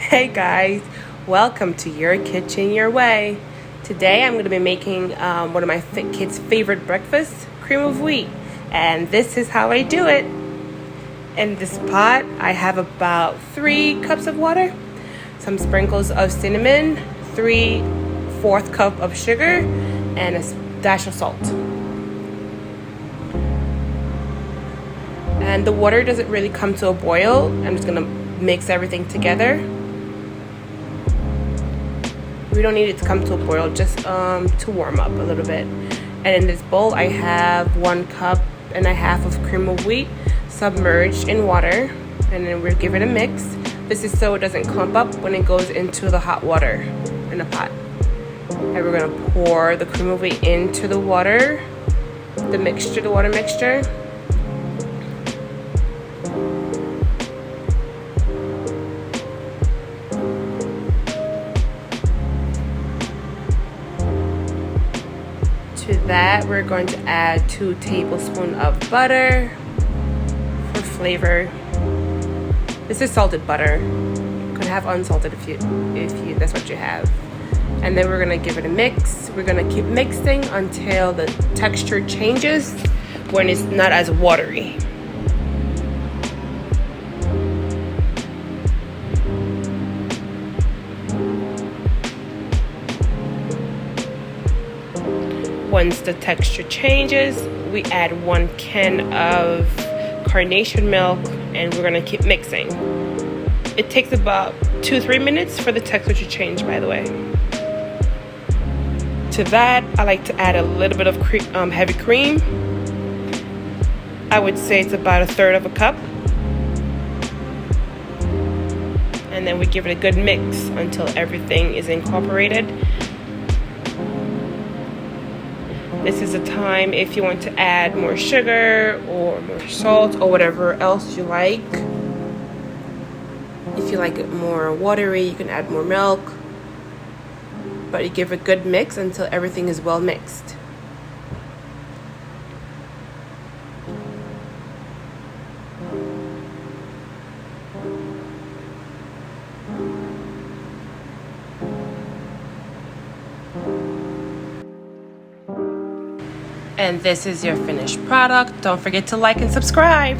Hey guys, welcome to Your Kitchen Your Way. Today I'm going to be making one of my kids' favorite breakfasts, cream of wheat. And this is how I do it. In this pot, I have about 3 cups of water, some sprinkles of cinnamon, 3/4 cup of sugar, and a dash of salt. And the water doesn't really come to a boil. I'm just going to mix everything together. We don't need it to come to a boil, just to warm up a little bit. And in this bowl, I have 1.5 cups of cream of wheat submerged in water, and then we'll give it a mix. This is so it doesn't clump up when it goes into the hot water in the pot. And we're gonna pour the cream of wheat into the water, the water mixture. To that, we're going to add 2 tablespoons of butter for flavor. This is salted butter. You could have unsalted if that's what you have. And then we're gonna give it a mix. We're gonna keep mixing until the texture changes when it's not as watery. Once the texture changes, we add 1 can of carnation milk, and we're gonna keep mixing. It takes about 2-3 minutes for the texture to change, by the way. To that, I like to add a little bit of heavy cream. I would say it's about 1/3 cup. And then we give it a good mix until everything is incorporated. This is a time if you want to add more sugar or more salt or whatever else you like. If you like it more watery, you can add more milk. But you give a good mix until everything is well mixed. And this is your finished product. Don't forget to like and subscribe.